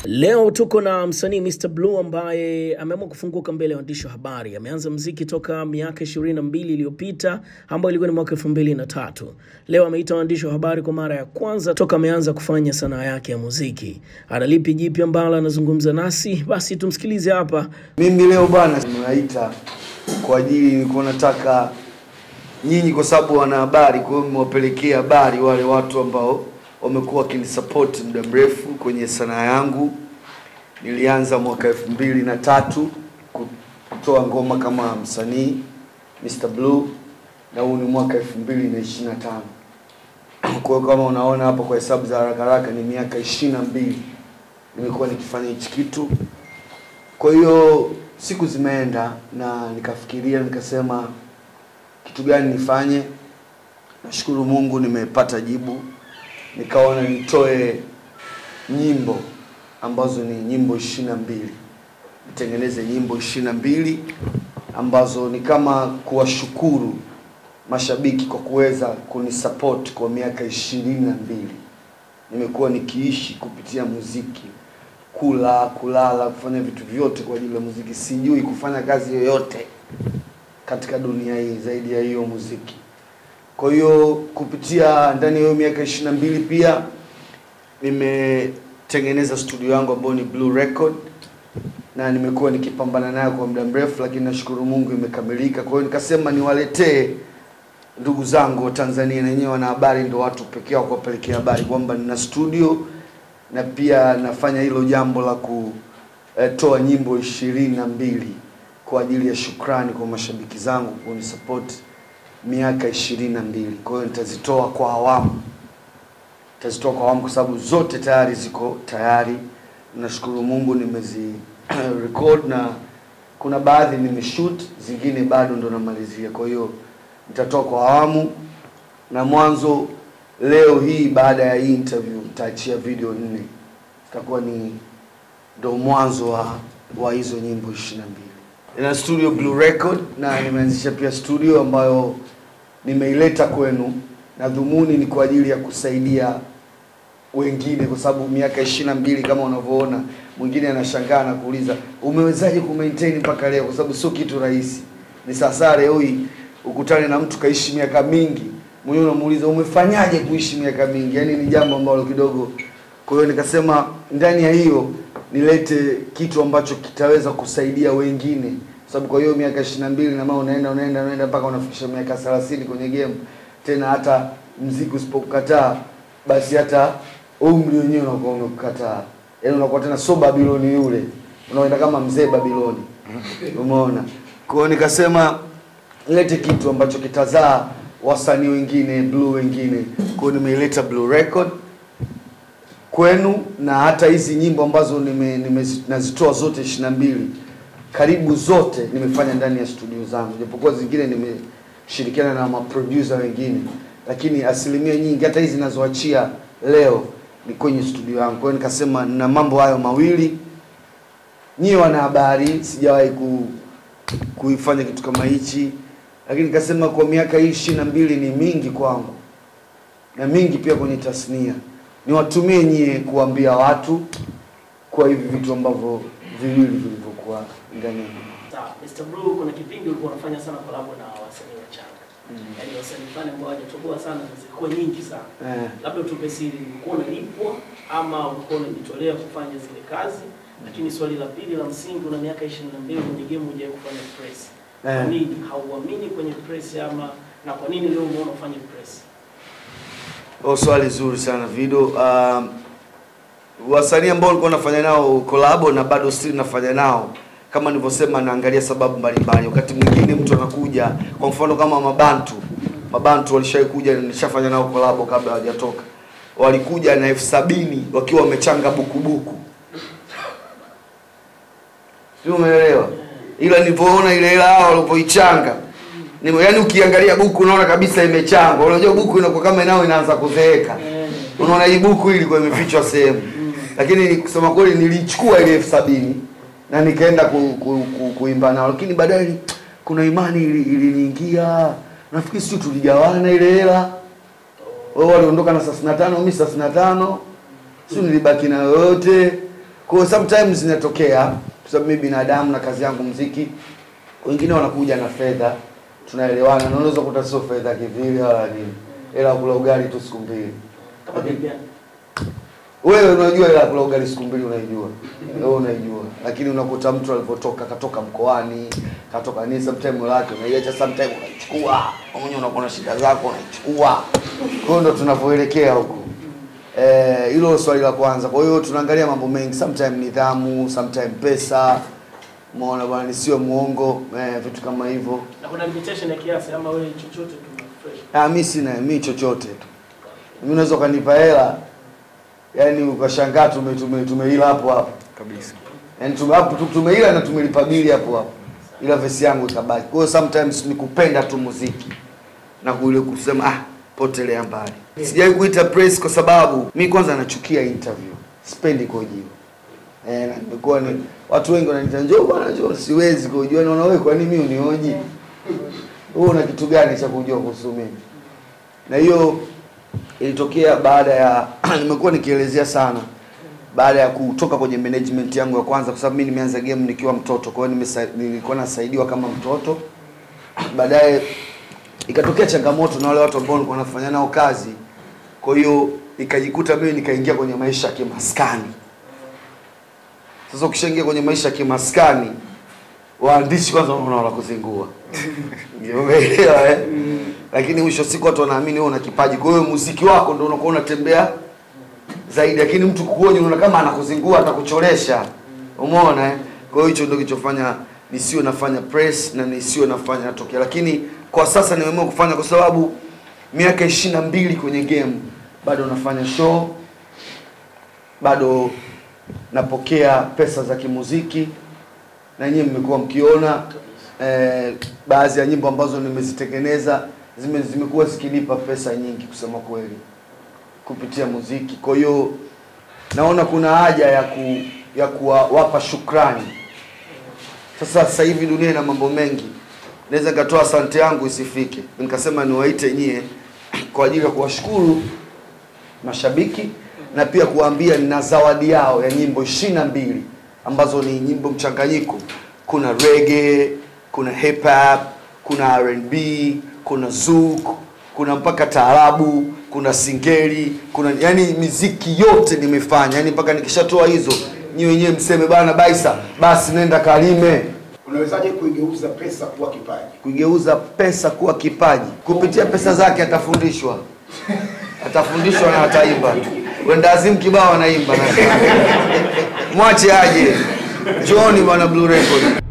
Leo tuko na msanii Mr. Blue ambaye ameamua kufunguka mbele ya waandishi wa habari. Ameanza muziki toka miaka 22 iliyopita ambayo ilikuwa ni mwaka 2003. Leo ameita waandishi wa habari kwa mara ya kwanza toka ameanza kufanya sanaa yake ya muziki. Analipi jipi ambalo anazungumza nasi? Basi tumsikilize hapa. Mimi leo bwana nimewaita kwa ajili nilikuwa nataka nyinyi kwa sababu wana habari, kwa hiyo mwapelekea habari wale watu ambao wamekuwa wakinisupport muda mrefu kwenye sanaa yangu. Nilianza mwaka 2003 kutoa ngoma kama msanii Mr. Blue, na huu ni mwaka 2025. Kwa hiyo kama unaona hapa kwa hesabu za haraka haraka ni miaka 22 nimekuwa nikifanya hichi kitu. Kwa hiyo siku zimeenda na nikafikiria nikasema kitu gani nifanye. Nashukuru Mungu nimepata jibu. Nikaona nitoe nyimbo ambazo ni nyimbo 22. Nitengeneze nyimbo 22 ambazo ni kama kuwashukuru mashabiki kwa kuweza kunisupport kwa miaka 22. Nimekuwa nikiishi kupitia muziki. Kulala, kufanya vitu vyote kwa ajili ya muziki. Sijui kufanya kazi yoyote katika dunia hii zaidi ya hiyo muziki. Kwa hiyo kupitia ndani ya hiyo miaka 22 pia nimetengeneza studio yangu ambayo ni Blue Record, na nimekuwa nikipambana nayo kwa muda mrefu, lakini nashukuru Mungu imekamilika. Kwa hiyo nikasema niwaletee ndugu zangu wa Tanzania, na wenyewe wana habari, ndio watu pekee wa kuwapelekea habari kwamba nina studio, na pia nafanya hilo jambo la kutoa nyimbo 22 kwa ajili ya shukrani kwa mashabiki zangu kunisupport miaka 22. Kwa hiyo nitazitoa kwa awamu. Kwa sababu zote tayari ziko tayari. Nashukuru Mungu nimezi record, na kuna baadhi nimeshoot, zingine bado ndo namalizia. Kwa hiyo nitatoa kwa awamu, na mwanzo leo hii baada ya hii interview nitaachia video 4. Itakuwa ni ndo mwanzo wa hizo nyimbo 22. Nina studio Blue Record, na nimeanzisha pia studio ambayo nimeileta kwenu, na dhumuni ni kwa ajili ya kusaidia wengine, kwa sababu miaka 22 kama unavyoona, mwingine anashangaa na kuuliza umewezaje kumaintain mpaka leo, kwa sababu sio kitu rahisi. Ni sasa leo hii ukutane na mtu kaishi miaka mingi, mwenyewe unamuuliza umefanyaje kuishi miaka mingi, yani ni jambo ambalo kidogo. Kwa hiyo nikasema ndani ya hiyo nilete kitu ambacho kitaweza kusaidia wengine, sababu kwa hiyo miaka 22 na mama unaenda mpaka unafikisha miaka 30 kwenye game. Tena hata muziki usipokukataa, basi hata umri wenyewe unakuwa umekukataa. Yaani unakuwa tena so Babiloni yule. Unaenda kama mzee Babiloni. Umeona? Kwa hiyo nikasema nilete kitu ambacho kitazaa wasanii wengine, Blue wengine. Kwa hiyo nimeileta Blue Record kwenu, na hata hizi nyimbo ambazo nazitoa zote 22 karibu zote nimefanya ndani ya studio zangu, japokuwa zingine nimeshirikiana na maproducer wengine, lakini asilimia nyingi hata hizi ninazoachia leo ni kwenye studio yangu. Kwa hiyo nikasema na mambo hayo mawili. Nyie wana habari, sijawahi kuifanya kitu kama hichi, lakini nikasema kwa miaka hii 22 ni mingi kwangu, na mingi pia kwenye tasnia. Niwatumie nyie kuambia watu kwa hivi vitu ambavyo viwili vilivyokuwa ndani ya sawa. Mr. Blue, kuna kipindi ulikuwa unafanya sana collab na wasanii wachanga. Yaani wasanii fulani ambao hawajatoboa sana, zilikuwa nyingi sana. Labda tupe siri, ulikuwa unalipwa ama ulikuwa unajitolea kufanya zile kazi? Lakini swali la pili la msingi, una miaka 22 kwenye game hujawahi kufanya press. Kwa nini hauamini kwenye press, ama na kwa nini leo umeona ufanye press? Swali zuri sana video. Wasanii ambao nilikuwa nafanya nao collab na bado still nafanya nao, kama nilivyosema, naangalia sababu mbalimbali. Wakati mwingine mtu anakuja, kwa mfano kama Mabantu walishawahi kuja, nilishafanya nao collab kabla hawajatoka. Walikuja na 70,000 wakiwa wamechanga buku. Sio, umeelewa? Ila nilipoona ile hela hao walipoichanga, yaani ukiangalia buku unaona kabisa imechangwa. Unajua buku inakuwa kama inao inaanza kuzeeka. Unaona hii buku hii ilikuwa imefichwa sehemu. Lakini kusema kweli nilichukua ile 70,000 na nikaenda kuimba nao, lakini baadaye kuna imani iliniingia. Nafikiri sisi tuligawana ile hela. Wao waliondoka na 35, mimi 35. Sio nilibaki na yote. Kwa sometimes inatokea kwa sababu mimi binadamu na kazi yangu muziki, wengine wanakuja na fedha, tunaelewana, na unaweza kukuta sio fedha kivile wala nini. Ila kula ugali tu siku mbili. Kama bibi. Wewe unajua ila kula ugali siku mbili unaijua. Wewe unaijua. Lakini unakuta mtu alipotoka katoka mkoani, katoka nini sometimes lake unaiacha sometimes unaichukua. Mwenyewe unakuwa shida zako unaichukua. Kwa hiyo ndo tunavoelekea huko. Hilo swali la kwanza. Kwa hiyo tunaangalia mambo mengi, sometimes nidhamu, sometimes pesa. Umeona bwana, nisiwe muongo, vitu kama hivyo. Na kuna invitation ya kiasi ama wewe chochote tu fresh? Mimi sina, mimi chochote tu. Mimi unaweza kanipa hela, yani ukashangaa tumeila hapo hapo kabisa. Yani tumeila na tumelipa bili hapo hapo. Ila vesi yangu ikabaki. Kwa hiyo sometimes ni kupenda tu muziki na kule kusema potelea mbali. Sijai kuita press kwa sababu mimi kwanza nachukia interview. Sipendi kuhojiwa. Na nimekuwa ni watu wengi wananiita njoo bwana njoo, siwezi kuhojiwa. Naona wewe kwa nini mimi unihoji? Wewe una kitu gani cha kujua kuhusu mimi? Na hiyo ilitokea baada ya nimekuwa nikielezea sana baada ya kutoka kwenye management yangu ya kwanza, kwa sababu mimi nimeanza game nikiwa mtoto. Kwa hiyo nilikuwa nasaidiwa kama mtoto. Baadaye ikatokea changamoto na wale watu ambao nilikuwa nafanya nao kazi. Kwa hiyo nikajikuta mimi nikaingia kwenye maisha ya kimaskani. Sasa ukishaingia kwenye maisha ya kimaskani, waandishi kwanza wanaona kuzingua. Umeelewa Lakini mwisho siku watu wanaamini wewe una kipaji. Kwa hiyo muziki wako ndio unakuwa unatembea zaidi. Lakini mtu kukuona unaona kama anakuzingua, atakuchoresha. Umeona Kwa hiyo hicho ndio kilichofanya nisiwe nafanya press na nisiwe nafanya natokea. Lakini kwa sasa nimeamua kufanya kwa sababu miaka 22 kwenye game bado nafanya show. Bado napokea pesa za kimuziki. Na nyinyi mmekuwa mkiona baadhi ya nyimbo ambazo nimezitengeneza zimekuwa zikinipa pesa nyingi kusema kweli kupitia muziki. Kwa hiyo naona kuna haja ya kuwapa shukrani. Sasa hivi dunia ina mambo mengi. Naweza nikatoa asante yangu isifike. Nikasema niwaite nyie kwa ajili ya kuwashukuru mashabiki na pia kuambia nina zawadi yao ya nyimbo 22 ambazo ni nyimbo mchanganyiko. Kuna reggae, kuna hip hop, kuna R&B, kuna zouk, kuna mpaka taarabu, kuna singeli, kuna yani muziki yote nimefanya. Yani mpaka nikishatoa hizo, nyinyi wenyewe mseme bana Baisa, basi nenda kalime. Unawezaje kuigeuza pesa kuwa kipaji? Kuigeuza pesa kuwa kipaji. Kupitia pesa zake atafundishwa. Atafundishwa na ataimba. Wenda Azim kibao anaimba. Mwache aje. Johnny bwana Blue Record.